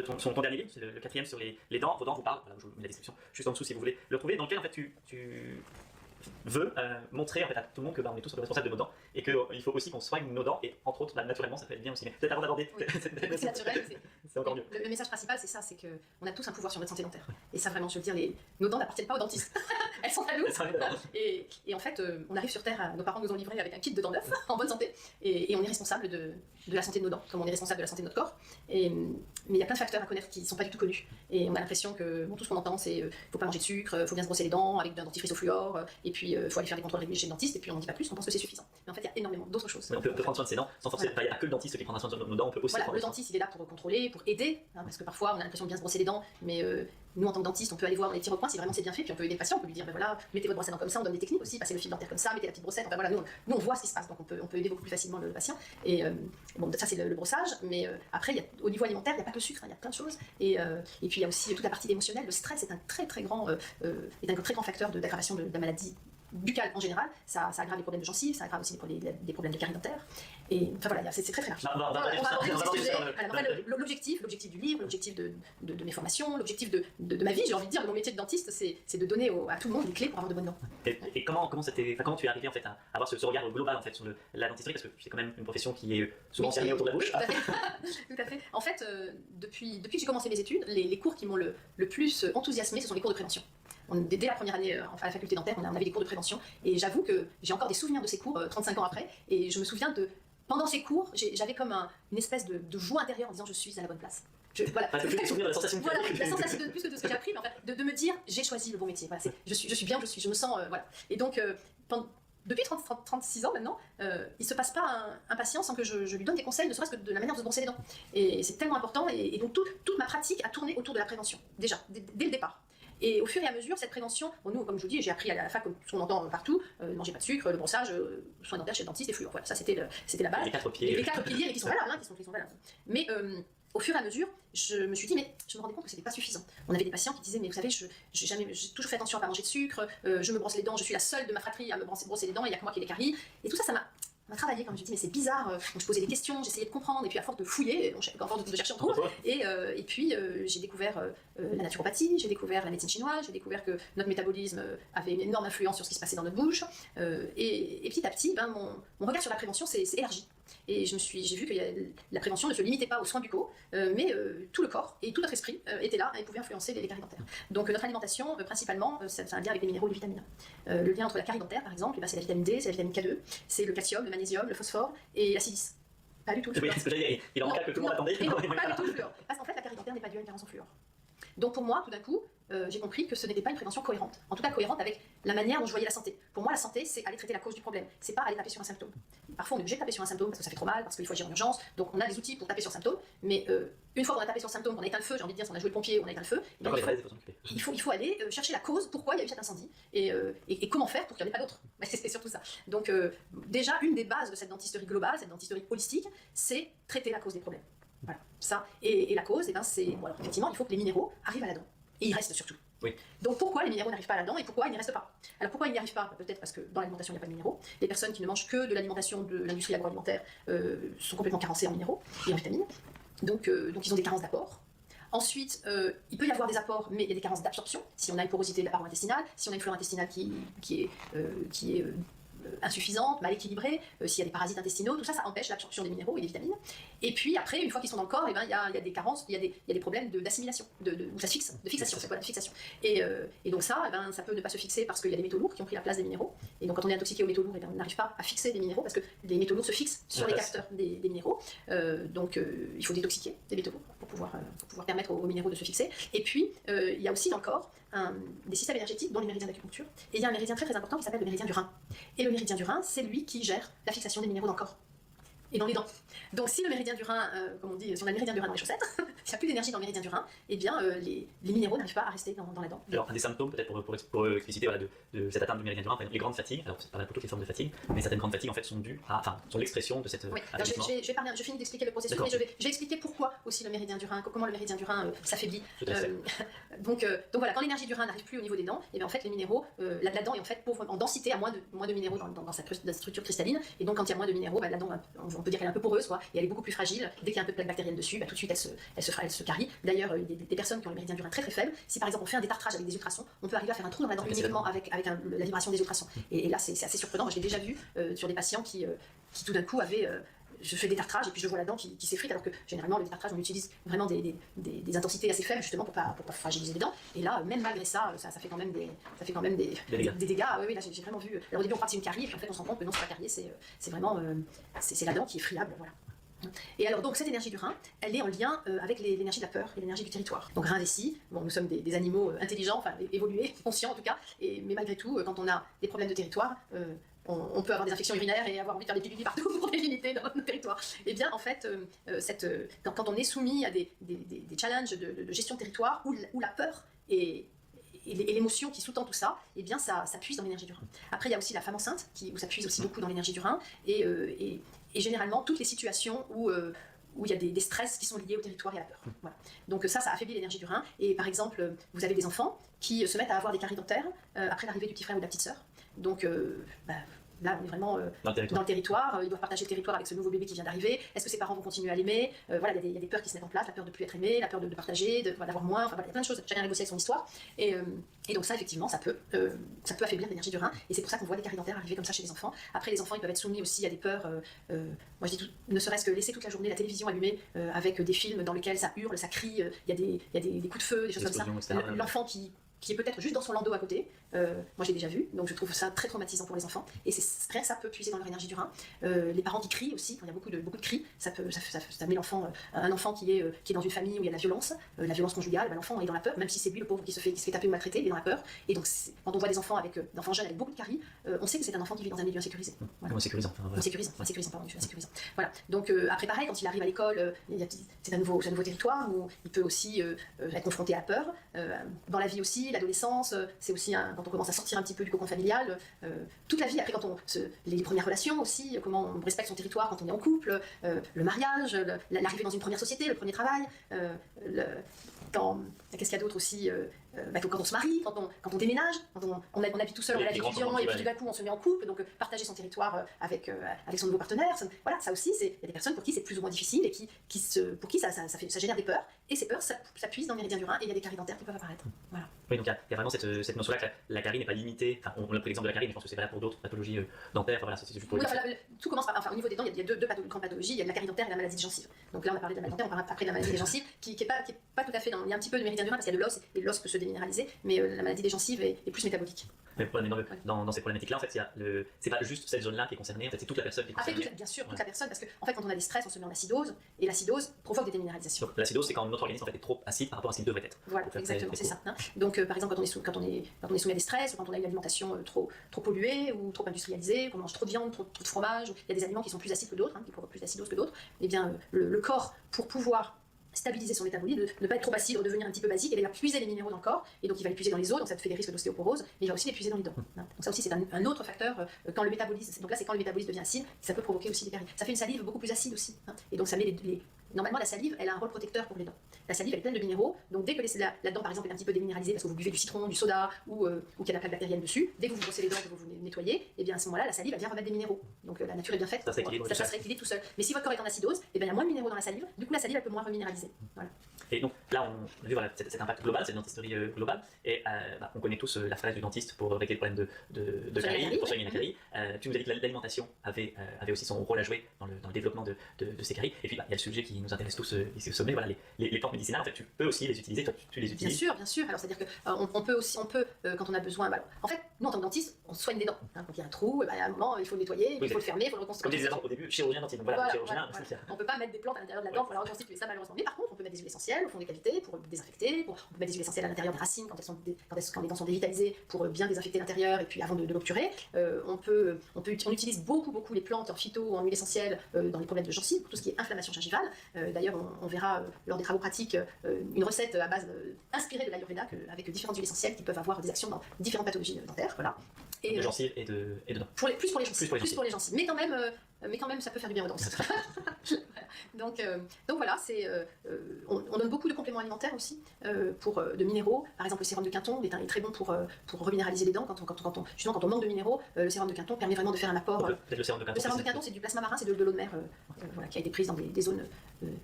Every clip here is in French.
ton dernier livre, c'est le quatrième sur les dents. Vos dents vous parlent. Voilà, je vous mets la description juste en dessous si vous voulez le trouver. Dans lequel en fait tu veut montrer en fait à tout le monde que on est tous responsables de nos dents et qu'il faut aussi qu'on soigne nos dents et entre autres naturellement ça fait bien aussi. Mais peut-être avant d'aborder, c'est naturel, c'est encore mieux. Le message principal c'est ça, c'est que on a tous un pouvoir sur notre santé dentaire. Et ça vraiment, je veux dire, nos dents n'appartiennent pas aux dentistes. Elles sont à nous. Et en fait, on arrive sur Terre, nos parents nous ont livrés avec un kit de dents neufs en bonne santé et on est responsable de la santé de nos dents, comme on est responsable de la santé de notre corps. Mais il y a plein de facteurs à connaître qui ne sont pas du tout connus. Et on a l'impression que tout ce qu'on entend c'est faut pas manger de sucre, faut bien se brosser les dents avec un dentifrice au fluor. Et puis il faut aller faire des contrôles réguliers chez le dentiste et puis on dit pas plus, on pense que c'est suffisant. Mais en fait il y a énormément d'autres choses. On peut prendre soin de ses dents sans forcément, il n'y a pas que le dentiste qui prendra soin de nos dents, on peut aussi le dentiste il est là pour contrôler, pour aider, parce que parfois on a l'impression de bien se brosser les dents, mais nous en tant que dentiste on peut aller voir les petits recoins si vraiment c'est bien fait, puis on peut aider le patient, on peut lui dire voilà, mettez votre brosse à dents comme ça, on donne des techniques aussi, passez le fil dentaire comme ça, mettez la petite brossette, enfin voilà, nous on voit ce qui se passe, donc on peut aider beaucoup plus facilement le patient. Et bon, ça c'est le brossage, mais après au niveau alimentaire il n'y a pas que le sucre, il y a plein de choses, et puis il y a aussi toute la partie émotionnelle. Le stress est un très grand facteur d'aggravation de la maladie buccale en général. Ça aggrave les problèmes de gencives, ça aggrave aussi des problèmes de carie dentaire. Et enfin voilà, c'est très large. On va aborder ces sujets. L'objectif du livre, l'objectif de mes formations, l'objectif de ma vie, j'ai envie de dire, de mon métier de dentiste, c'est de donner à tout le monde les clés pour avoir de bonnes dents. Et comment tu es arrivé en fait à avoir ce regard global en fait sur la dentisterie, parce que c'est quand même une profession qui est souvent cernée autour de la bouche. Tout à fait. En fait, depuis que j'ai commencé mes études, les cours qui m'ont le plus enthousiasmé, ce sont les cours de prévention. Dès la première année à la faculté dentaire, on avait des cours de prévention et j'avoue que j'ai encore des souvenirs de ces cours 35 ans après, et je me souviens pendant ces cours, j'avais comme une espèce de joie intérieure en disant je suis à la bonne place. Voilà, la sensation de plus que de ce que j'ai appris, mais en fait, de me dire j'ai choisi le bon métier. Voilà, je suis bien, je me sens voilà. Et donc depuis 36 ans maintenant, il se passe pas un patient sans que je lui donne des conseils, ne serait-ce que de la manière de se brosser les dents. Et c'est tellement important, et donc toute ma pratique a tourné autour de la prévention, déjà, dès le départ. Et au fur et à mesure, cette prévention, nous, comme je vous dis, j'ai appris à la fac, comme ce qu'on entend partout, ne mangez pas de sucre, le brossage, soins dentaires chez le dentiste et fluor. Voilà, ça c'était la base. Les 4 piliers. Les 4 piliers qui sont valables, qui sont valables. Mais au fur et à mesure, je me suis dit, mais je me rendais compte que c'était pas suffisant. On avait des patients qui disaient, mais vous savez, j'ai toujours fait attention à pas manger de sucre, je me brosse les dents, je suis la seule de ma fratrie à me brosser les dents, il n'y a que moi qui ai les caries. Et tout ça, ça m'a travaillé, comme je dis, mais c'est bizarre. Donc je posais des questions, j'essayais de comprendre, et puis à force de fouiller, à force de chercher, on trouve. Et puis j'ai découvert la naturopathie, j'ai découvert la médecine chinoise, j'ai découvert que notre métabolisme avait une énorme influence sur ce qui se passait dans notre bouche. Et petit à petit, mon regard sur la prévention s'est élargi. Et j'ai vu que la prévention ne se limitait pas aux soins buccaux, mais tout le corps et tout notre esprit était là et pouvait influencer les caries dentaires. Donc notre alimentation, principalement, c'est un lien avec les minéraux et les vitamines. Le lien entre la carie dentaire, par exemple, c'est la vitamine D, c'est la vitamine K2, c'est le calcium, le magnésium, le phosphore et la silice. Pas du tout le fluor. Oui, c'est ce que j'allais dire. Il en manque que tout le monde attendait. Pas du tout le fluor. Parce qu'en fait, la carie dentaire n'est pas due à une carence en fluor. Donc pour moi, tout d'un coup, j'ai compris que ce n'était pas une prévention cohérente. En tout cas, cohérente avec la manière dont je voyais la santé. Pour moi, la santé, c'est aller traiter la cause du problème. C'est pas aller taper sur un symptôme. Parfois, on est obligé de taper sur un symptôme parce que ça fait trop mal, parce qu'il faut agir en urgence. Donc on a des outils pour taper sur le symptôme. Mais une fois qu'on a tapé sur le symptôme, qu'on a éteint le feu, j'ai envie de dire, si on a joué le pompier, on a éteint le feu, il faut aller chercher la cause, pourquoi il y a eu cet incendie, et comment faire pour qu'il n'y en ait pas d'autres. C'est surtout ça. Donc déjà, une des bases de cette dentisterie globale, cette dentisterie holistique, c'est traiter la cause des problèmes. Voilà, ça. Et la cause, c'est, bon, alors, effectivement, il faut que les minéraux arrivent à la dent. Et ils restent surtout. Oui. Donc pourquoi les minéraux n'arrivent pas à la dent et pourquoi ils n'y restent pas? Alors pourquoi ils n'y arrivent pas? Peut-être parce que dans l'alimentation il n'y a pas de minéraux. Les personnes qui ne mangent que de l'alimentation de l'industrie agroalimentaire sont complètement carencées en minéraux et en vitamines. Donc ils ont des carences d'apport. Ensuite, il peut y avoir des apports, mais il y a des carences d'absorption. Si on a une porosité de la paroi intestinale, si on a une flore intestinale qui est insuffisante, mal équilibrée, s'il y a des parasites intestinaux, tout ça, ça empêche l'absorption des minéraux et des vitamines. Et puis après, une fois qu'ils sont dans le corps, il y a des carences, il y a des problèmes d'assimilation, où ça se fixe, de fixation, c'est quoi la fixation. Et donc ça peut ne pas se fixer parce qu'il y a des métaux lourds qui ont pris la place des minéraux. Et donc quand on est intoxiqué aux métaux lourds, on n'arrive pas à fixer des minéraux parce que les métaux lourds se fixent sur les capteurs des minéraux. Donc il faut détoxiquer des métaux lourds pour pouvoir permettre aux minéraux de se fixer. Et puis il y a aussi dans le corps des systèmes énergétiques, dont les méridiens d'acupuncture. Et il y a un méridien très important qui s'appelle le méridien du rein. Et le méridien du rein, c'est lui qui gère la fixation des minéraux dans le corps et dans les dents. Donc si le méridien du rein, comme on dit, si on a le méridien du rein dans les chaussettes, s'il n'y a plus d'énergie dans le méridien du rein, eh bien les minéraux n'arrivent pas à rester dans la dent. Alors un des symptômes peut-être pour expliciter voilà, de cette atteinte du méridien du rein, les grandes fatigues, alors c'est pas pour toutes les formes de fatigue, mais certaines grandes fatigues en fait sont l'expression de cette... Oui, alors je finis d'expliquer le processus, mais je vais expliquer pourquoi aussi le méridien du rein, comment le méridien du rein s'affaiblit. Donc voilà, quand l'énergie du rein n'arrive plus au niveau des dents, et bien en fait les minéraux, la dent est en fait pauvre en densité, à moins de minéraux dans sa structure cristalline, et donc quand il y a moins de minéraux, la dent on on peut dire qu'elle est un peu poreuse, quoi, et elle est beaucoup plus fragile. Dès qu'il y a un peu de plaque bactérienne dessus, tout de suite elle se carie. D'ailleurs, des personnes qui ont le méridien du rein très très faible, si par exemple on fait un détartrage avec des ultrasons, on peut arriver à faire un trou dans la dent uniquement avec la vibration des ultrasons. Et là c'est assez surprenant. Moi, je l'ai déjà vu sur des patients qui tout d'un coup avaient je fais des détartrage et puis je vois la dent qui s'effrite, alors que généralement le détartrage on utilise vraiment des intensités assez faibles justement pour pas fragiliser les dents. Et là même malgré ça, ça fait quand même des dégâts. Oui, là j'ai vraiment vu. Alors au début on croit que c'est une carie et puis en fait on se rend compte que non, c'est pas carie, c'est vraiment c'est la dent qui est friable, voilà. Et alors donc cette énergie du rein, elle est en lien avec l'énergie de la peur et l'énergie du territoire. Donc rein vessie, bon nous sommes des animaux intelligents, enfin évolués, conscients en tout cas, mais malgré tout quand on a des problèmes de territoire, on peut avoir des infections urinaires et avoir envie de faire des pipis partout pour les limiter dans notre territoire. Et bien en fait, quand on est soumis à des challenges de gestion de territoire où la peur et l'émotion qui sous-tend tout ça, et bien ça puise dans l'énergie du rein. Après il y a aussi la femme enceinte où ça puise aussi beaucoup dans l'énergie du rein et généralement toutes les situations où il y a des stress qui sont liés au territoire et à la peur. Voilà. Donc ça affaiblit l'énergie du rein. Et par exemple, vous avez des enfants qui se mettent à avoir des caries dentaires après l'arrivée du petit frère ou de la petite sœur. Donc là, on est vraiment dans le territoire. Ils doivent partager le territoire avec ce nouveau bébé qui vient d'arriver. Est-ce que ses parents vont continuer à l'aimer? Voilà, il y a des peurs qui se mettent en place, la peur de ne plus être aimé, la peur de partager, d'avoir moins. Enfin, voilà, il y a plein de choses. Chacun a négocié avec son histoire. Et donc ça, effectivement, ça peut affaiblir l'énergie du rein. Et c'est pour ça qu'on voit des caries dentaires arriver comme ça chez les enfants. Après, les enfants, ils peuvent être soumis aussi à des peurs. Moi, je dis ne serait-ce que laisser toute la journée la télévision allumée avec des films dans lesquels ça hurle, ça crie. Il y a des coups de feu, des choses comme ça. L'enfant qui est peut-être juste dans son landau à côté. Moi, j'ai déjà vu, donc je trouve ça très traumatisant pour les enfants. Et rien que ça peut puiser dans leur énergie du rein. Les parents qui crient aussi, quand il y a beaucoup de cris, ça met l'enfant, un enfant qui est dans une famille où il y a de la violence conjugale, ben, l'enfant est dans la peur, même si c'est lui le pauvre qui se fait taper ou maltraiter, il est dans la peur. Et donc, quand on voit des enfants jeunes avec beaucoup de caries, on sait que c'est un enfant qui vit dans un milieu insécurisé. Voilà. Sécurisant. Insécurisant. Voilà. Donc après, pareil, quand il arrive à l'école, c'est un nouveau territoire où il peut aussi être confronté à la peur. Dans la vie aussi, l'adolescence, c'est aussi quand on commence à sortir un petit peu du cocon familial, toute la vie, après les premières relations aussi, comment on respecte son territoire quand on est en couple, le mariage, l'arrivée dans une première société, le premier travail, qu'est-ce qu'il y a d'autre aussi, quand on se marie, quand on déménage, quand on habite tout seul, on est étudiant et puis tout d'un coup on se met en couple, donc partager son territoire avec son nouveau partenaire, voilà, ça aussi, il y a des personnes pour qui c'est plus ou moins difficile et pour qui ça génère des peurs, et ces peurs, ça puise dans le méridien du rein et il y a des caries dentaires qui peuvent apparaître. Voilà. Oui, donc il y a vraiment cette notion-là que la carie n'est pas limitée, enfin on a pris l'exemple de la carie, mais je pense que c'est valable pour d'autres pathologies dentaires, voilà, c'est juste pour tout commence par, au niveau des dents, il y a deux grandes pathologies, il y a la carie dentaire et la maladie des gencives. Donc là on a parlé de la maladie dentaire, on parlera après de la maladie des gencives, qui est pas tout à fait il y a un petit peu de méridien du rein parce qu'il y a de l'os, et l'os peut se déminéraliser, mais la maladie des gencives est plus métabolique. Mais dans ces problématiques-là, en fait, c'est pas juste cette zone-là qui est concernée, en fait, c'est toute la personne qui est concernée. Bien sûr, toute la personne, parce que en fait, quand on a des stress, on se met en acidose, et l'acidose provoque des déminéralisations. Donc l'acidose, c'est quand notre organisme en fait, est trop acide par rapport à ce qu'il devrait être. Voilà, exactement, c'est ça. Hein. Donc, par exemple, quand on est soumis à des stress, ou quand on a une alimentation trop polluée ou trop industrialisée, qu'on mange trop de viande, trop de fromage, il y a des aliments qui sont plus acides que d'autres, qui provoquent plus d'acidose que d'autres, et bien le corps, pour pouvoir stabiliser son métabolisme, ne pas être trop acide, redevenir un petit peu basique, et il va puiser les minéraux dans le corps, et donc il va les puiser dans les os, donc ça te fait des risques d'ostéoporose, mais il va aussi les puiser dans les dents. Donc ça aussi c'est un autre facteur, quand le métabolisme devient acide, ça peut provoquer aussi des caries. Ça fait une salive beaucoup plus acide aussi, et donc ça met Normalement, la salive, elle a un rôle protecteur pour les dents. La salive, elle est pleine de minéraux, donc dès que la dent, par exemple, est un petit peu déminéralisée parce que vous buvez du citron, du soda ou qu'il y a de la plaque bactérienne dessus, dès que vous brossez les dents, que vous nettoyez, et bien à ce moment-là, la salive, elle vient remettre des minéraux. Donc la nature est bien faite, ça se rééquilibre tout seul. Mais si votre corps est en acidose, et bien il y a moins de minéraux dans la salive, du coup la salive, elle peut moins reminéraliser. Voilà. Et donc là, on a vu cet impact global, cette dentisterie globale, et on connaît tous la phrase du dentiste pour régler le problème de carie, pour soigner la carie. Tu nous as dit que l'alimentation avait aussi son rôle à jouer dans le développement de ces caries. Et puis il y a le sujet qui nous intéresse tous ici au sommet, voilà, les plantes médicinales, en fait, tu peux aussi les utiliser, toi tu les utilises. Bien sûr. Alors c'est-à-dire que on peut quand on a besoin, en fait, nous en tant que dentiste, on soigne des dents. Quand il y a un trou, à un moment, il faut le nettoyer, il faut le fermer, il faut le reconstruire. Comme je disais au début, chirurgien dentiste, donc voilà, chirurgien. On peut pas mettre des plantes à l'intérieur de la dent pour la reconstituer, ça malheureusement. Mais par contre, on peut mettre des huiles essentielles au fond des cavités pour désinfecter, on peut mettre des huiles essentielles à l'intérieur des racines quand les dents sont dévitalisées pour bien désinfecter l'intérieur et puis avant de l'obturer. On utilise beaucoup les plantes en phyto ou en huile essentielle dans les problèmes de gencives, pour tout ce qui est inflammation gingivale. D'ailleurs, on verra lors des travaux pratiques une recette à base inspirée de l'Ayurveda avec différentes huiles essentielles qui peuvent avoir des actions dans différentes pathologies dentaires. Voilà. Et de gencives et de dents. Plus pour les gencives. Mais quand même, mais quand même, ça peut faire du bien aux dents aussi. Donc voilà, on donne beaucoup de compléments alimentaires aussi, de minéraux. Par exemple, le sérum de Quinton est très bon pour reminéraliser les dents. Justement, quand on manque de minéraux, le sérum de Quinton permet vraiment de faire un apport. Peut-être le sérum de Quinton. Le sérum de Quinton, c'est du plasma marin, c'est de l'eau de mer voilà, qui a été prise dans des zones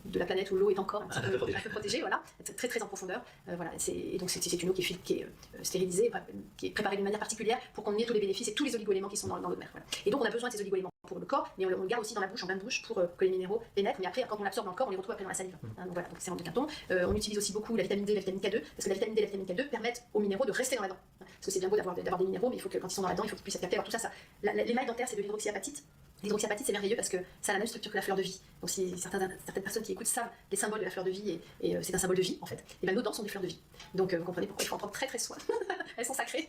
de la planète où l'eau est encore un peu protégée, voilà, très très en profondeur. Voilà, et donc c'est une eau qui est stérilisée, qui est préparée d'une manière particulière pour qu'on ait tous les bénéfices et tous les oligo-éléments qui sont dans l'eau de mer. Voilà. Et donc on a besoin de ces oligo-éléments pour le corps, mais on le garde aussi dans la bouche, en bain de bouche, pour que les minéraux pénètrent. Mais après, quand on l'absorbe dans le corps, on les retrouve après dans la salive. Donc voilà, donc c'est sérum de Quinton. On utilise aussi beaucoup la vitamine D et la vitamine K2, parce que la vitamine D et la vitamine K2 permettent aux minéraux de rester dans la dent. Parce que c'est bien beau d'avoir des minéraux, mais il faut que quand ils sont dans la dent, il faut qu'ils puissent être captés. Alors tout ça, l'émail dentaire, c'est de l'hydroxyapatite. L'hydroxyapatite, c'est merveilleux parce que ça a la même structure que la fleur de vie. Donc si certaines personnes qui écoutent savent les symboles de la fleur de vie, et c'est un symbole de vie en fait, et bien nos dents sont des fleurs de vie. Donc vous comprenez pourquoi il faut en prendre très très soin. Elles sont sacrées.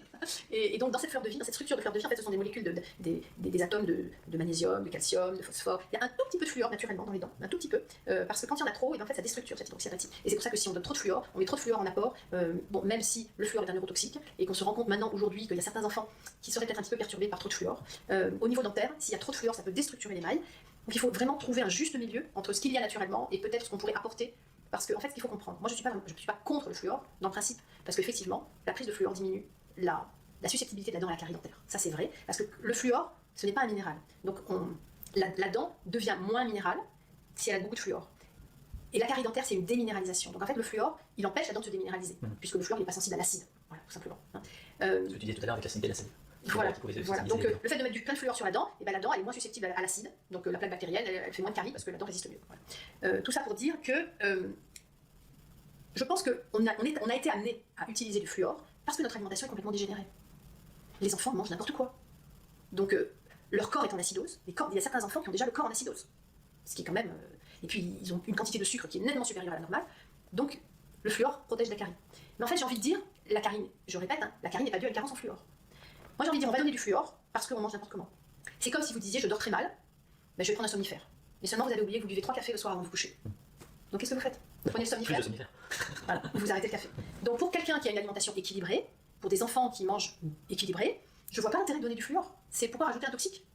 Et donc dans cette fleur de vie, dans cette structure de fleur de vie, en fait ce sont des molécules des atomes de magnésium, de calcium, de phosphore. Il y a un tout petit peu de fluor naturellement dans les dents, un tout petit peu, parce que quand il y en a trop, et en fait ça déstructure cette hydroxyapatite. Et c'est pour ça que si on donne trop de fluor, on met trop de fluor en apport, bon, même si le fluor est un neurotoxique, et qu'on se rend compte maintenant aujourd'hui qu'il y a certains enfants qui seraient peut-être un petit peu perturbés par trop de fluor, au niveau dentaire, s'il y a trop de fluor, ça peut déstructurer l'émail. Donc il faut vraiment trouver un juste milieu entre ce qu'il y a naturellement et peut-être ce qu'on pourrait apporter. Parce qu'en fait, ce qu'il faut comprendre, moi je ne suis pas contre le fluor, dans le principe, parce qu'effectivement, la prise de fluor diminue la susceptibilité de la dent à la carie dentaire. Ça c'est vrai, parce que le fluor, ce n'est pas un minéral. Donc la dent devient moins minérale si elle a beaucoup de fluor. Et la carie dentaire, c'est une déminéralisation. Donc en fait, le fluor, il empêche la dent de se déminéraliser, puisque le fluor n'est pas sensible à l'acide, voilà, tout simplement. Ce que tu disais tout à l'heure avec l'acidité de la salive. Voilà. Donc le fait de mettre du plein de fluor sur la dent, et ben, la dent elle est moins susceptible à l'acide, donc la plaque bactérienne elle fait moins de caries parce que la dent résiste mieux. Voilà. Tout ça pour dire que je pense qu'on a été amené à utiliser du fluor parce que notre alimentation est complètement dégénérée. Les enfants mangent n'importe quoi. Donc leur corps est en acidose. Il y a certains enfants qui ont déjà le corps en acidose. Ce qui est quand même... et puis ils ont une quantité de sucre qui est nettement supérieure à la normale. Donc le fluor protège la carie. Mais en fait j'ai envie de dire, la carie, je répète, la carie n'est pas due à une carence en fluor. Moi j'ai envie de dire, on va donner du fluor parce qu'on mange n'importe comment. C'est comme si vous disiez, je dors très mal, ben, je vais prendre un somnifère. Mais seulement vous avez oublié que vous buvez 3 cafés le soir avant de vous coucher. Donc qu'est-ce que vous faites? Vous prenez le somnifère. Voilà, vous arrêtez le café. Donc pour quelqu'un qui a une alimentation équilibrée, pour des enfants qui mangent équilibrés, je vois pas l'intérêt de donner du fluor. C'est pourquoi rajouter un toxique.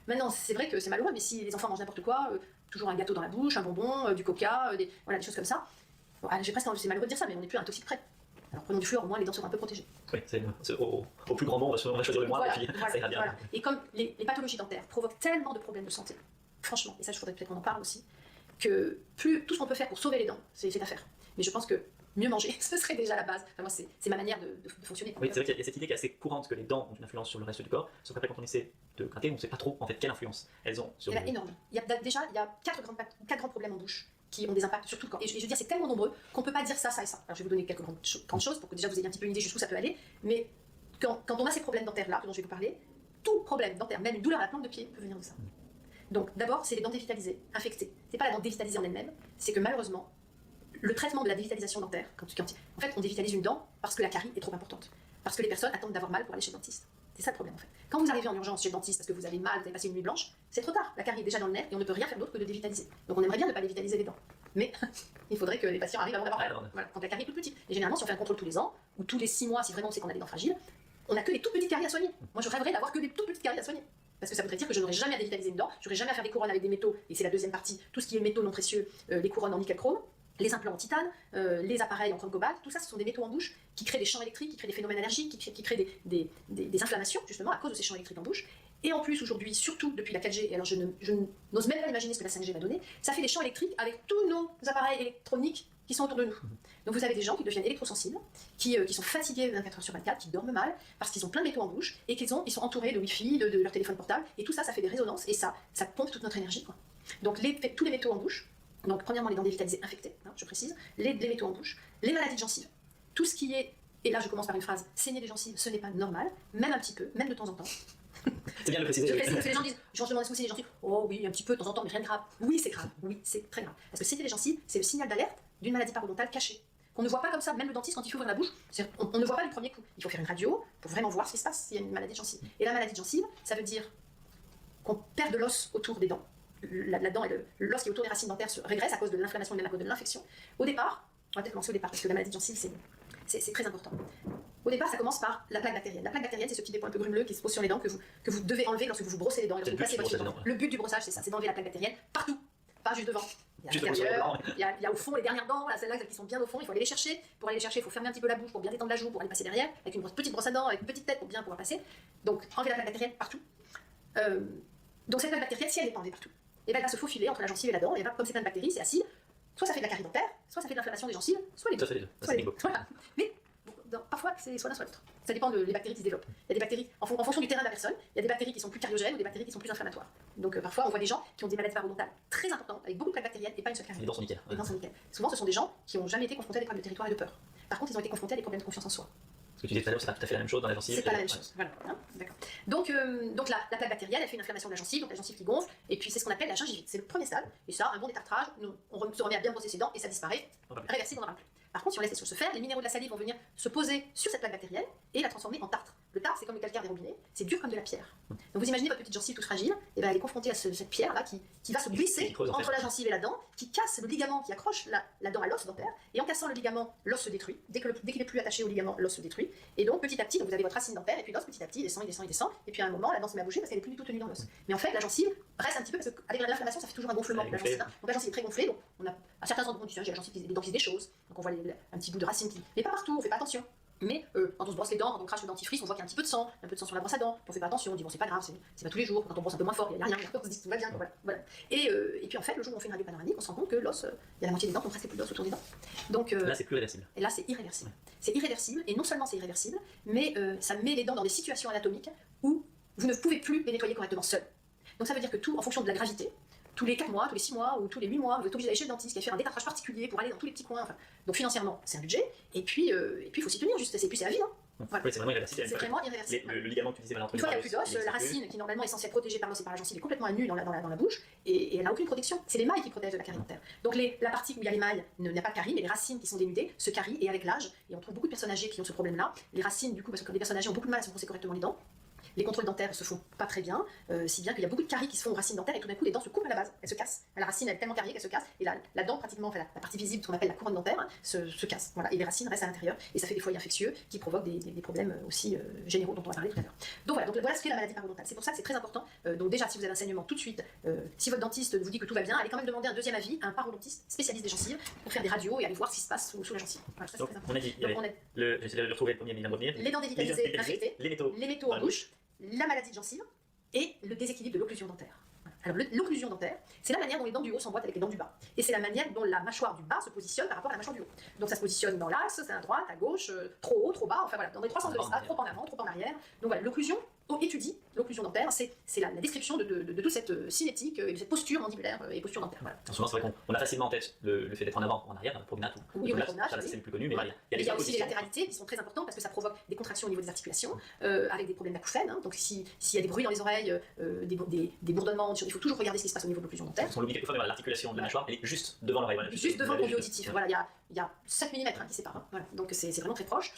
Maintenant c'est vrai que c'est malheureux, mais si les enfants mangent n'importe quoi, toujours un gâteau dans la bouche, un bonbon, du coca, des choses comme ça, bon, c'est malheureux de dire ça, mais on n'est plus à un toxique près. Alors prenons du fluor, au moins les dents seront un peu protégées. Oui, au plus grand nombre, on va choisir le moins, voilà, et puis ça ira bien. Voilà. Et comme les pathologies dentaires provoquent tellement de problèmes de santé, franchement, et ça je voudrais peut-être qu'on en parle aussi, que tout ce qu'on peut faire pour sauver les dents, c'est à faire. Mais je pense que mieux manger, ce serait déjà la base. Enfin, moi, c'est ma manière de fonctionner. Oui, c'est vrai qu'il y a cette idée qui est assez courante que les dents ont une influence sur le reste du corps, sauf qu'après quand on essaie de gratter, on ne sait pas trop en fait quelle influence elles ont sur le corps. Énorme. Il y a 4 grands problèmes en bouche qui ont des impacts sur tout le corps. Et je veux dire, c'est tellement nombreux qu'on ne peut pas dire ça, ça et ça. Alors je vais vous donner quelques grandes choses pour que déjà vous ayez un petit peu une idée jusqu'où ça peut aller. Mais quand on a ces problèmes dentaires-là, dont je vais vous parler, tout problème dentaire, même une douleur à la plante de pied, peut venir de ça. Donc d'abord, c'est les dents dévitalisées, infectées. C'est pas la dent dévitalisée en elle-même, c'est que malheureusement, le traitement de la dévitalisation dentaire, en fait, on dévitalise une dent parce que la carie est trop importante. Parce que les personnes attendent d'avoir mal pour aller chez le dentiste. C'est ça le problème en fait. Quand vous arrivez en urgence chez le dentiste parce que vous avez mal, vous avez passé une nuit blanche, c'est trop tard. La carie est déjà dans le nerf et on ne peut rien faire d'autre que de dévitaliser. Donc on aimerait bien ne pas dévitaliser les dents. Mais il faudrait que les patients arrivent avant d'avoir mal. Voilà, quand la carie est toute petite. Et généralement, si on fait un contrôle tous les ans, ou tous les 6 mois, si vraiment on sait qu'on a des dents fragiles, on n'a que des toutes petites caries à soigner. Moi je rêverais d'avoir que des toutes petites caries à soigner. Parce que ça voudrait dire que je n'aurais jamais à dévitaliser une dent, j'aurais jamais à faire des couronnes avec des métaux, et c'est la deuxième partie, tout ce qui est métaux non précieux, les couronnes en nickel chrome, les implants en titane, les appareils en chrome cobalt, tout ça ce sont des métaux en bouche qui créent des champs électriques, qui créent des phénomènes allergiques, qui créent des inflammations justement à cause de ces champs électriques en bouche. Et en plus aujourd'hui, surtout depuis la 4G, et alors je n'ose même pas imaginer ce que la 5G va donner, ça fait des champs électriques avec tous nos appareils électroniques qui sont autour de nous. Donc vous avez des gens qui deviennent électrosensibles, qui sont fatigués 24 heures sur 24, qui dorment mal, parce qu'ils ont plein de métaux en bouche, et qu'ils sont entourés de Wi-Fi, de leur téléphone portable, et tout ça, ça fait des résonances, et ça pompe toute notre énergie, quoi. Donc tous les métaux en bouche, donc premièrement les dents dévitalisées infectées, hein, je précise, les métaux en bouche, les maladies de gencives, tout ce qui est, et là je commence par une phrase, saigner des gencives, ce n'est pas normal, même un petit peu, même de temps en temps. C'est bien de le préciser. Je précise parce que les gens disent, je demande est-ce que c'est les gencives? Oh oui, un petit peu de temps en temps, mais rien de grave. Oui, c'est grave, oui, c'est très grave. Parce que saigner les gencives, c'est le signal d'alerte d'une maladie parodontale cachée. Qu'on ne voit pas comme ça, même le dentiste quand il fait ouvrir la bouche, on ne voit pas du premier coup. Il faut faire une radio pour vraiment voir ce qui se passe s'il y a une maladie de gencive. Et la maladie de gencive, ça veut dire qu'on perd de l'os autour des dents. La dent et l'os qui est autour des racines dentaires se régresse à cause de l'inflammation et même à cause de l'infection. Au départ, on va peut-être commencer au départ parce que la maladie de gencive, c'est très important. Au départ, ça commence par la plaque bactérienne. La plaque bactérienne, c'est ce petit dépôt un peu grumeleux qui se pose sur les dents que vous devez enlever lorsque vous vous brossez les dents. Et lorsque vous passez votre dent. Le but du brossage, c'est ça, c'est d'enlever la plaque bactérienne partout, pas juste devant. Il y a à l'intérieur, il y a au fond les dernières dents, celles-là qui sont bien au fond, il faut aller les chercher. Pour aller les chercher, il faut fermer un petit peu la bouche pour bien détendre la joue, pour aller passer derrière, avec une petite brosse à dents, avec une petite tête pour bien pouvoir passer. Donc, enlever la plaque bactérienne partout. Donc, cette plaque bactérienne, si elle n'est pas enlevée partout, et ben, elle va se faufiler entre la gencive et la dent, et ben, comme c'est plein de bactéries, c'est acide, soit ça fait de la carie dentaire, soit ça fait de l'inflammation des gencives, soit les deux. Ça fait les deux. Soit les deux. Voilà. Mais parfois, c'est soit l'un soit l'autre. Ça dépend des bactéries qui se développent. Il y a des bactéries, en fonction du terrain de la personne, il y a des bactéries qui sont plus cariogènes ou des bactéries qui sont plus inflammatoires. Donc parfois, on voit des gens qui ont des maladies parodontales très importantes, avec beaucoup de plaques bactériennes et pas une seule carie. Les dents sont nickel. Les dents sont nickel. Souvent, ce sont des gens qui n'ont jamais été confrontés à des problèmes de territoire et de peur. Par contre, ils ont été confrontés à des problèmes de confiance en soi. Ce que tu disais tout à l'heure, c'est pas tout à fait la même chose dans la gencive. C'est pas la même chose. Voilà. Hein, d'accord. Donc la plaque bactérienne, elle fait une inflammation de la gencive, donc la gencive qui gonfle, et puis c'est ce qu'on appelle la gingivite. C'est le premier stade. Et ça, un bon détartrage, on se remet à bien brosser ses dents et ça disparaît. Réversible, on n'en parle plus. Par contre, si on laisse les choses se faire, les minéraux de la salive vont venir se poser sur cette plaque bactérienne et la transformer en tartre. Le tartre, c'est comme le calcaire des robinets, c'est dur comme de la pierre. Donc vous imaginez votre petite gencive toute fragile, et ben elle est confrontée à cette pierre-là qui va se glisser entre la gencive et la dent, qui casse le ligament qui accroche la dent à l'os dentaire, et en cassant le ligament, l'os se détruit. Dès qu'il n'est plus attaché au ligament, l'os se détruit. Et donc petit à petit, donc vous avez votre racine dentaire, et puis l'os petit à petit descend, il descend, il descend, et puis à un moment, la dent se met à bouger parce qu'elle n'est plus du tout tenue dans l'os. Mais en fait, la gencive reste un petit peu, parce qu'avec l'inflammation, ça fait toujours un gonflement de la gencive. Donc la gencive est très gonflée, donc on a à certains endroits, j'ai la gencive, les dents qui se déchaussent, donc on voit un petit bout de racine qui. Mais pas partout, on fait pas attention. Mais quand on se brosse les dents, quand on crache le dentifrice, on voit qu'il y a un petit peu de sang sur la brosse à dents. On fait pas attention, on dit bon c'est pas grave, c'est pas tous les jours. Quand on brosse un peu moins fort, il y a rien, on se dit tout va bien. Voilà. Et puis en fait, le jour où on fait une radio panoramique, on se rend compte que l'os, il y a la moitié des dents qui ont presque plus d'os autour des dents. Donc là c'est plus réversible. Et là c'est irréversible. C'est irréversible, et non seulement c'est irréversible, mais ça met les dents dans des situations anatomiques où vous ne pouvez plus les nettoyer correctement seul. Donc ça veut dire que tout, en fonction de la gravité, tous les 4 mois, tous les 6 mois ou tous les 8 mois, vous êtes obligé d'aller chez le dentiste qui va faire un détartrage particulier pour aller dans tous les petits coins. Enfin, donc financièrement, c'est un budget, et puis il faut s'y tenir, juste, et puis c'est la vie. Hein. Voilà. Oui, c'est vraiment irréversible. C'est vraiment irréversible. Le ligament que tu disais, une fois qu'il n'y a plus d'os, la racine qui normalement est censée être protégée par l'os et par la gencive est complètement à nu dans la bouche, et elle n'a aucune protection. C'est les mailles qui protègent de la carie dentaire. Donc la partie où il y a les mailles n'a pas de carie, mais les racines qui sont dénudées se carient, et avec l'âge, et on trouve beaucoup de personnes âgées qui ont ce problème-là, les racines du coup, parce que les personnes âgées ont beaucoup de mal à se brosser correctement les dents. Les contrôles dentaires se font pas très bien, si bien qu'il y a beaucoup de caries qui se font aux racines dentaires et tout d'un coup les dents se coupent à la base, elles se cassent. La racine elle est tellement carriée qu'elle se casse et la dent pratiquement, enfin, la partie visible, ce qu'on appelle la couronne dentaire, se casse. Voilà. Et les racines restent à l'intérieur et ça fait des foyers infectieux qui provoquent des problèmes aussi généraux dont on va parler tout à l'heure. Donc voilà ce qu'est la maladie parodontale. C'est pour ça que c'est très important. Donc déjà si vous avez un saignement tout de suite, si votre dentiste vous dit que tout va bien, allez quand même demander un deuxième avis à un parodontiste spécialiste des gencives pour faire des radios et aller voir ce qui se passe sous la gencive. Voilà, ça, donc, on a dit, j'essaie de retrouver le premier, mais il vient de revenir. Les dents dévitalisées, infectées, les métaux en bouche, la maladie de gencive et le déséquilibre de l'occlusion dentaire. Alors l'occlusion dentaire, c'est la manière dont les dents du haut s'emboîtent avec les dents du bas. Et c'est la manière dont la mâchoire du bas se positionne par rapport à la mâchoire du haut. Donc ça se positionne dans l'axe, c'est à droite, à gauche, trop haut, trop bas, enfin voilà, dans les trois sens de l'espace, trop en avant, trop en arrière. Donc voilà, l'occlusion étudie l'occlusion dentaire, c'est la description de toute cette cinétique et de cette posture mandibulaire et posture dentaire. Voilà. Souvent c'est vrai qu'on a facilement en tête le fait d'être en avant ou en arrière, dans la promenade ou la promenade, ça c'est le plus connu, mais voilà. Il y a aussi les latéralités qui sont très importantes parce que ça provoque des contractions au niveau des articulations, avec des problèmes d'acouphènes. Hein. Donc s'il y a des bruits dans les oreilles, des bourdonnements, il faut toujours regarder ce qui se passe au niveau de l'occlusion dentaire. On l'oublie quelquefois, mais l'articulation de la mâchoire elle est juste devant l'oreille. Voilà, juste devant le conduit auditif. Voilà, il y a 7 mm qui séparent. Hein. Voilà. Donc c'est vraiment très proche.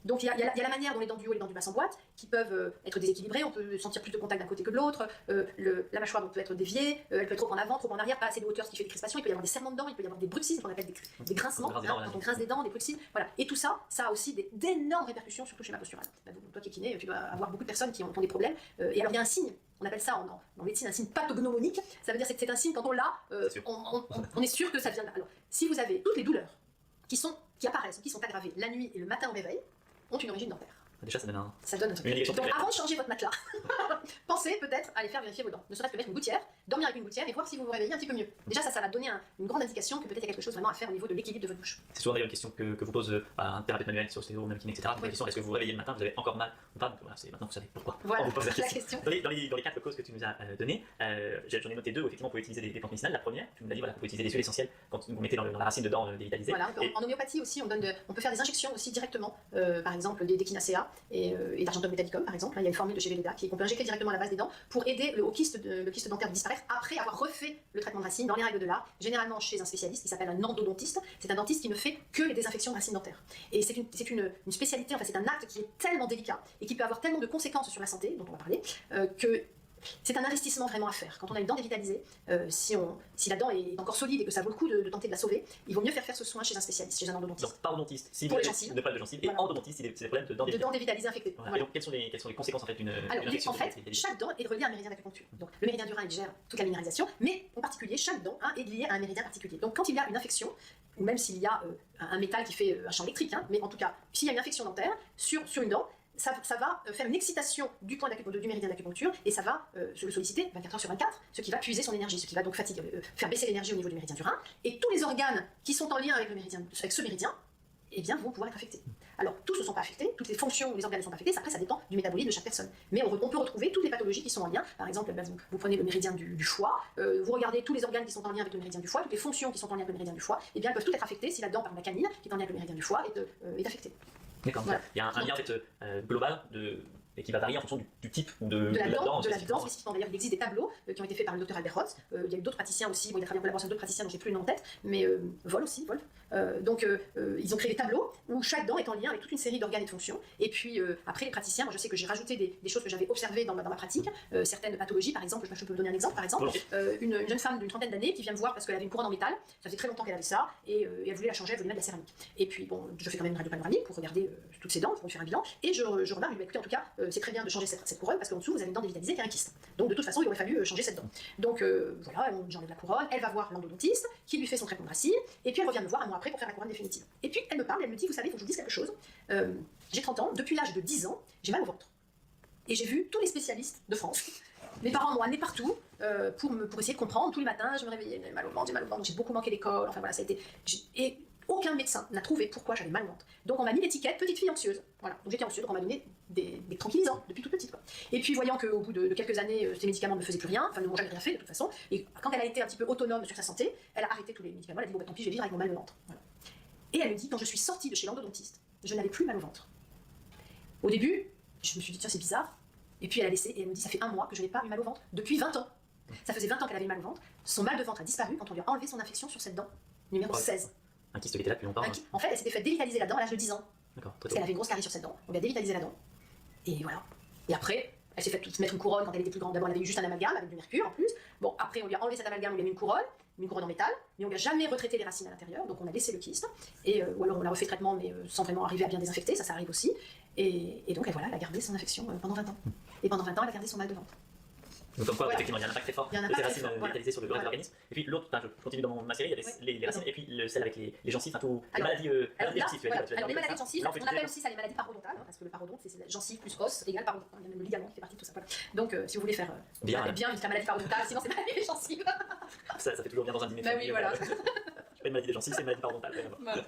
Donc il y a la manière dont les dents du haut et les dents du bas s'emboîtent, qui peuvent être déséquilibrées. On peut sentir plus de contact d'un côté que de l'autre. La mâchoire donc, peut être déviée, elle peut être trop en avant, trop en arrière, pas assez de hauteur, ce qui fait des crispations. Il peut y avoir des serrements de dents, il peut y avoir des bruxismes, qu'on appelle des grincements, quand on grince des dents, des bruxismes. Voilà. Et tout ça, ça a aussi d'énormes répercussions sur le schéma postural. Toi qui es kiné, tu dois avoir beaucoup de personnes qui ont des problèmes. Et alors il y a un signe. On appelle ça en médecine un signe pathognomonique. Ça veut dire que c'est un signe, quand on l'a, on est sûr que ça vient de là. Alors, si vous avez toutes les douleurs qui apparaissent, qui sont aggravées la nuit et le matin au réveil, ont une origine dentaire. Déjà, ça donne un. Ça donne un truc. Donc, avant de changer votre matelas, pensez peut-être à aller faire vérifier vos dents. Ne serait-ce que mettre une gouttière, dormir avec une gouttière et voir si vous vous réveillez un petit peu mieux. Déjà, ça va donner une grande indication que peut-être il y a quelque chose vraiment à faire au niveau de l'équilibre de votre bouche. C'est souvent d'ailleurs une question que vous pose un thérapeute manuel sur ostéo, même kiné, etc. La question est-ce que vous vous réveillez le matin, vous avez encore mal ou pas? Voilà, c'est maintenant vous savez pourquoi. Voilà, on vous pose la question. Dans les 4 causes que tu nous as données, j'en ai noté 2 où effectivement on peut utiliser des plantes médicinales. La première, tu nous as dit, voilà, vous pouvez utiliser des huiles essentielles quand vous mettez dans la racine de dents dévitalisée. Voilà, en homéopathie aussi, on peut faire des injections aussi directement, par exemple des d'échinacea et d'argentum metallicum par exemple. Là, il y a une formule de chez Velleda qu'on peut injecter directement à la base des dents pour aider le kyste dentaire de disparaître après avoir refait le traitement de racine dans les règles de l'art, généralement chez un spécialiste qui s'appelle un endodontiste. C'est un dentiste qui ne fait que les désinfections de racines dentaires. Et c'est une spécialité, enfin c'est un acte qui est tellement délicat et qui peut avoir tellement de conséquences sur la santé, dont on va parler, que C'est un investissement vraiment à faire. Quand on a une dent dévitalisée, si la dent est encore solide et que ça vaut le coup de tenter de la sauver, il vaut mieux faire ce soin chez un spécialiste, chez un endodontiste. Donc parodontiste, si Pour vous les avez gencives. de problèmes de gencives, et Voilà. endodontiste, si c'est des problèmes de dents De dents dévitalisées infectées. Voilà. Voilà. Et donc quelles sont les conséquences en fait d'une Alors, infection en fait, chaque dent est reliée à un méridien d'acupuncture. Donc, le méridien du rein, il gère toute la minéralisation, mais en particulier, chaque dent est liée à un méridien particulier. Donc, quand il y a une infection, ou même s'il y a un métal qui fait un champ électrique, mais en tout cas, s'il y a une infection dentaire sur une dent, ça va faire une excitation du méridien d'acupuncture et ça va le solliciter 24 heures sur 24, ce qui va puiser son énergie, ce qui va donc faire baisser l'énergie au niveau du méridien du rein. Et tous les organes qui sont en lien avec ce méridien, eh bien, vont pouvoir être affectés. Alors, tous ne sont pas affectés, toutes les fonctions, les organes ne sont pas affectés, après ça dépend du métabolisme de chaque personne. Mais on peut retrouver toutes les pathologies qui sont en lien. Par exemple, vous prenez le méridien du foie, vous regardez tous les organes qui sont en lien avec le méridien du foie, toutes les fonctions qui sont en lien avec le méridien du foie, eh bien, elles peuvent toutes être affectées si la dent, par exemple la canine, qui est en lien avec le méridien du foie, est affectée. D'accord. Voilà. Il y a un lien en fait, global et qui va varier en fonction du type de la dent spécifiquement. spécifiquement. D'ailleurs, il existe des tableaux qui ont été faits par le docteur Albert Roth. Il y a eu d'autres praticiens aussi, il a travaillé en collaboration avec d'autres praticiens dont j'ai plus le nom en tête, mais Vol aussi, Wolf. Donc, ils ont créé des tableaux où chaque dent est en lien avec toute une série d'organes et de fonctions. Et puis, après, les praticiens, moi je sais que j'ai rajouté des choses que j'avais observées dans ma pratique, certaines pathologies, par exemple, je peux vous donner un exemple, par exemple, une jeune femme d'une trentaine d'années qui vient me voir parce qu'elle avait une couronne en métal, ça faisait très longtemps qu'elle avait ça, et elle voulait la changer, elle voulait mettre de la céramique. Et puis, bon, je fais quand même une radio panoramique pour regarder toutes ses dents, pour faire un bilan, et je remarque, écoutez, en tout cas, c'est très bien de changer cette couronne parce qu'en dessous, vous avez une dent dévitalisée qui a un kyste. Donc, de toute façon, il aurait fallu changer cette dent. Donc, voilà, j'enlève la couronne, elle va voir l'endodontiste qui lui fait son traitement de racine, et puis elle revient me voir un mois après pour faire la couronne définitive. Et puis, elle me parle, elle me dit, vous savez, il faut que je vous dise quelque chose. J'ai 30 ans, depuis l'âge de 10 ans, j'ai mal au ventre. Et j'ai vu tous les spécialistes de France. Mes parents m'ont amené partout pour essayer de comprendre. Tous les matins, je me réveillais, j'ai mal au ventre, donc j'ai beaucoup manqué l'école. Enfin voilà, ça a été. Et aucun médecin n'a trouvé pourquoi j'avais mal au ventre. Donc on m'a mis l'étiquette petite fille anxieuse. Voilà, donc j'étais anxieuse, donc on m'a donné des tranquillisants depuis toute petite. Quoi. Et puis voyant qu'au bout de quelques années, ces médicaments ne me faisaient plus rien, enfin ne m'ont jamais rien fait de toute façon. Et quand elle a été un petit peu autonome sur sa santé, elle a arrêté tous les médicaments. Elle a dit bon bah tant pis, je vais vivre avec mon mal au ventre. Voilà. Et elle me dit quand je suis sortie de chez l'endodontiste, je n'avais plus mal au ventre. Au début, je me suis dit tiens c'est bizarre. Et puis elle a laissé et elle me dit ça fait un mois que je n'ai pas eu mal au ventre depuis 20 ans. Ça faisait 20 ans qu'elle avait mal au ventre. Son mal de ventre a disparu quand on lui a enlevé son infection sur cette dent numéro 16. Un kyste qui était là depuis longtemps. En fait, elle s'était fait dévitaliser la dent à l'âge de 10 ans. D'accord, très Parce qu'elle avait une grosse carie sur cette dent. On lui a dévitalisé la dent. Et voilà. Et après, elle s'est fait mettre une couronne quand elle était plus grande. D'abord, elle avait eu juste un amalgame avec du mercure en plus. Bon, après, on lui a enlevé cet amalgame, on lui a mis une couronne en métal, mais on lui a jamais retraité les racines à l'intérieur. Donc, on a laissé le kyste. Et, ou alors, on a refait le traitement, mais sans vraiment arriver à bien désinfecter. Ça arrive aussi. Et donc, voilà, elle a gardé son infection pendant 20 ans. Et pendant 20 ans, elle a gardé son mal de ventre. Donc comme quoi, Voilà. effectivement, il y a un impact très fort Il y a un de ces impact très racines fort, vitalisées sur le reste de l'organisme. Et puis l'autre, je continue dans ma série, il y avait les racines et puis celle avec les gencives, enfin tout, les Alors, maladies alors, des là, gencives. voilà. Alors les maladies de gencives, Là, on appelle aussi ça les maladies parodontales, parce que le parodonte c'est gencive plus os égale parodonte. Il y a même le ligament qui fait partie de tout ça. Voilà. Donc si vous voulez faire bien vite la maladie parodontale, sinon c'est maladie des gencives. Ça fait toujours bien dans un dîner. Bah oui, voilà. C'est pas une maladie des gencives, c'est une maladie parodontale. Voilà.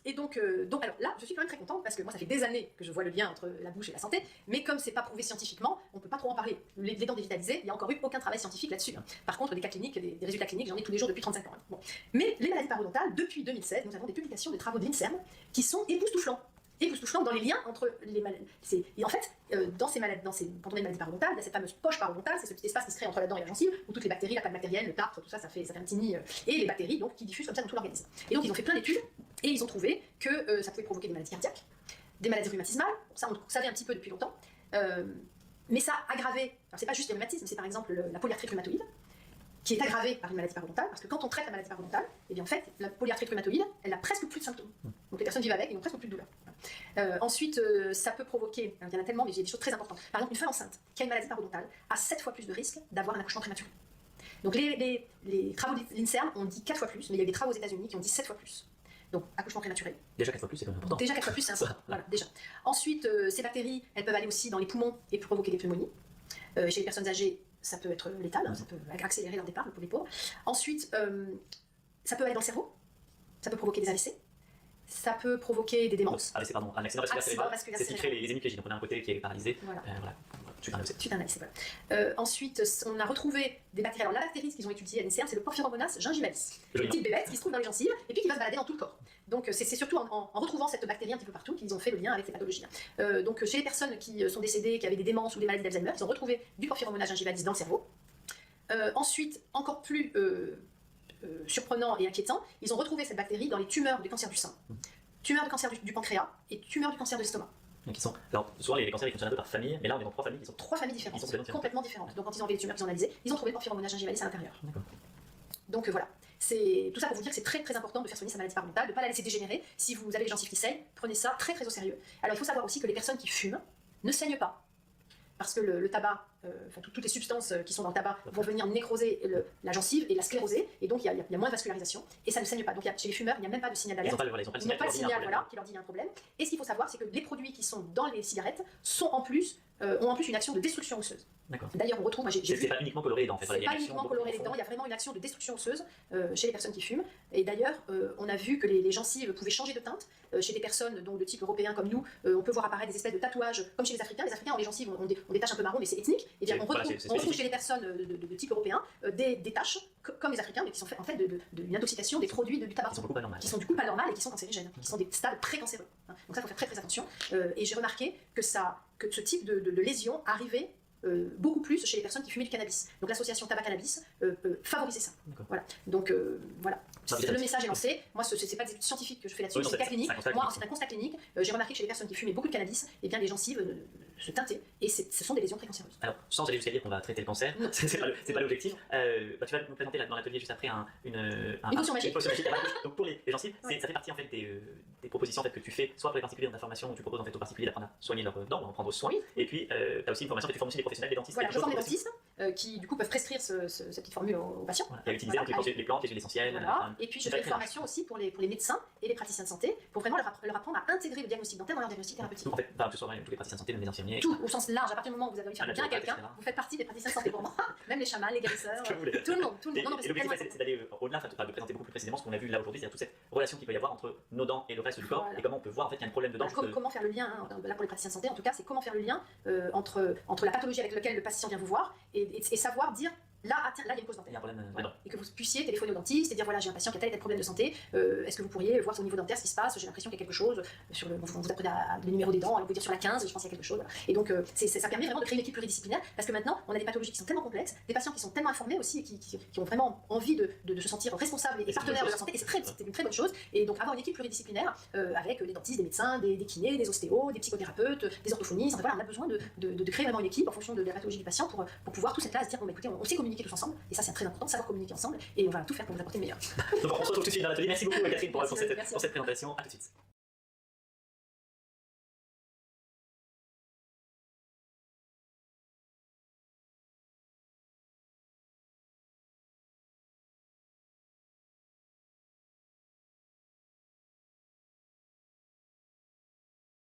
Et donc alors là, je suis quand même très contente parce que moi ça fait des années que je vois le lien entre la bouche et la santé, mais comme c'est pas prouvé scientifiquement, on peut pas trop en parler. Les dents dévitalisées, il y a encore eu aucun travail scientifique là-dessus. Par contre, des cas cliniques, des résultats cliniques, j'en ai tous les jours depuis 35 ans. Bon. Mais les maladies parodontales, depuis 2016, nous avons des publications, des travaux de l'INSERM qui sont époustouflants dans les liens entre les maladies. Et en fait, dans ces maladies, quand on a une maladie parodontale, il y a cette fameuse poche parodontale, c'est ce petit espace qui se crée entre la dent et la gencive, où toutes les bactéries, la pâte bactérienne, le tartre, tout ça, ça fait un petit nid, et les bactéries donc, qui diffusent comme ça dans tout l'organisme. Et donc ils ont fait plein d'études, et ils ont trouvé que ça pouvait provoquer des maladies cardiaques, des maladies rhumatismales, ça on savait un petit peu depuis longtemps, mais ça a aggravé, alors c'est pas juste les rhumatismes, c'est par exemple la polyarthrite rhumatoïde, qui est aggravée par une maladie parodontale, parce que quand on traite la maladie parodontale, et bien en fait, la polyarthrite rhumatoïde, elle a presque plus de symptômes. Donc les personnes vivent avec et n'ont presque plus de douleur. Ensuite, ça peut provoquer, il y en a tellement, mais il y a des choses très importantes. Par exemple, une femme enceinte qui a une maladie parodontale a 7 fois plus de risque d'avoir un accouchement prématuré. Donc les travaux de l'INSERM ont dit 4 fois plus, mais il y a eu des travaux aux États-Unis qui ont dit 7 fois plus. Donc accouchement prématuré. Déjà 4 fois plus, c'est quand même important. Déjà 4 fois plus, c'est important. Voilà, déjà. Ensuite, ces bactéries, elles peuvent aller aussi dans les poumons et provoquer des pneumonies. Chez les personnes âgées, ça peut être létal, ça peut accélérer leur départ pour les pauvres. Ensuite, ça peut aller dans le cerveau, ça peut provoquer des AVC, ça peut provoquer des démences. AVC, pardon, un accident vasculaire cérébral, c'est ce qui crée les hémiplégies. Donc on a un côté qui est paralysé. Voilà. Tu t'en voilà. Ensuite, on a retrouvé des bactéries. Alors la bactérie, ce qu'ils ont étudié à l'INSERM, c'est le Porphyromonas gingivalis. Une petite bébête qui se trouve dans les gencives et puis qui va se balader dans tout le corps. Donc c'est surtout en retrouvant cette bactérie un petit peu partout qu'ils ont fait le lien avec ces pathologies. Donc chez les personnes qui sont décédées, qui avaient des démences ou des maladies d'Alzheimer, ils ont retrouvé du Porphyromonas gingivalis dans le cerveau. Ensuite, encore plus surprenant et inquiétant, ils ont retrouvé cette bactérie dans les tumeurs du cancer du sein, tumeurs du cancer du pancréas et tumeurs du cancer de l'estomac. Qui sont, alors, souvent les cancers ils fonctionnent un peu par famille, mais là on est dans 3 familles qui sont 3 familles différentes, Ils sont complètement différentes. Donc quand ils ont enlevé les tumeurs qu'ils ont analysées, ils ont trouvé le porphyromonage gingivalis à l'intérieur. D'accord. Donc voilà, c'est tout ça pour vous dire que c'est très très important de faire soigner sa maladie parodontale, de ne pas la laisser dégénérer. Si vous avez les gencives qui saignent, prenez ça très très au sérieux. Alors il faut savoir aussi que les personnes qui fument ne saignent pas. Parce que le tabac, toutes les substances qui sont dans le tabac vont venir nécroser la gencive et la scléroser, et donc il y a moins de vascularisation, et ça ne saigne pas. Donc chez les fumeurs, il n'y a même pas de signal Ils d'alerte. n'ont pas, Ils n'ont pas le signal qui leur dit qu'il y a un problème. Et ce qu'il faut savoir, c'est que les produits qui sont dans les cigarettes ont en plus une action de destruction osseuse. D'ailleurs, on retrouve, moi j'ai vu. C'est pas uniquement colorer les dents en fait. C'est pas uniquement colorer les dents, il y a vraiment une action de destruction osseuse chez les personnes qui fument. Et d'ailleurs, on a vu que les gencives pouvaient changer de teinte. Chez des personnes donc, de type européen comme nous, on peut voir apparaître des espèces de tatouages, comme chez les Africains. Les Africains ont les gencives, ont des taches un peu marron, mais c'est ethnique. Et bien, on retrouve chez les personnes de type européen des taches, comme les Africains, mais qui sont faites en fait d'une intoxication des produits du tabac, qui sont du coup pas normales et qui sont cancérigènes, qui sont des stades précancéreux. Donc ça, il faut faire très très attention. Et j'ai remarqué que ce type de lésion arrivait beaucoup plus chez les personnes qui fumaient du cannabis. Donc l'association tabac-cannabis favorisait ça. Voilà. Donc voilà. Le message est lancé. Moi, c'est pas des études scientifiques que je fais là-dessus, c'est des cas cliniques. Moi, c'est un constat clinique. J'ai remarqué que chez les personnes qui fumaient beaucoup de cannabis, eh bien les gencives se teintaient et ce sont des lésions précancéreuses. Alors, sans aller jusqu'à dire qu'on va traiter le cancer, c'est pas l'objectif. Tu vas nous présenter dans l'atelier juste après une potion magique. Donc pour les gencives, ça fait partie en fait des propositions en fait, que tu fais, soit pour les particuliers dans ta formation où tu proposes en fait aux particuliers d'apprendre à soigner leurs dents, en prendre soin. Et puis tu as aussi une formation que tu formes aussi les professionnels, les dentistes. Voilà, je forme les dentistes qui du coup peuvent prescrire cette petite formule aux patients. Et à utiliser les plantes, les huiles essentielles. Voilà. Et puis je fais une formation aussi pour les médecins et les praticiens de santé pour vraiment leur apprendre à intégrer le diagnostic dentaire dans leur diagnostic thérapeutique. En fait, que ce soit tous les praticiens de santé, même les infirmiers. Tout au sens large, à partir du moment où vous avez fait bien à quelqu'un, vous faites partie des praticiens de santé pour moi. Même les chamans, les guérisseurs, tout le monde. Et l'objectif c'est d'aller au-delà, de présenter beaucoup plus précisément ce qu'on a vu là aujourd'hui, c'est-à-dire toute cette relation qu'il peut y avoir entre nos dents et le reste du corps, et comment on peut voir en fait qu'il y a un problème dedans. Comment faire le lien, là pour les praticiens de santé en tout cas, c'est comment faire le lien entre la pathologie avec laquelle le patient vient vous voir et savoir dire là, il y a une cause dentaire. Et que vous puissiez téléphoner au dentiste et dire voilà, j'ai un patient qui a tel problème de santé, est-ce que vous pourriez voir au niveau dentaire ce qui se passe, j'ai l'impression qu'il y a quelque chose, vous apprenez le numéro des dents, on va vous dire sur la 15, je pense qu'il y a quelque chose. Voilà. Et donc ça permet vraiment de créer une équipe pluridisciplinaire parce que maintenant on a des pathologies qui sont tellement complexes, des patients qui sont tellement informés aussi et qui ont vraiment envie de se sentir responsables et partenaires de leur santé, et c'est une très bonne chose. Et donc avoir une équipe pluridisciplinaire avec des dentistes, des médecins, des kinés, des ostéos, des psychothérapeutes, des orthophonistes, voilà, on a besoin de créer vraiment une équipe en fonction de la pathologie du patient pour pouvoir tous être là et se dire bon, écoutez, on sait communiquer tous ensemble, et ça c'est très important de savoir communiquer ensemble et on va tout faire pour vous apporter le meilleur. Donc on se retrouve tout de suite dans l'atelier. Merci beaucoup Catherine pour cette présentation. À tout de suite.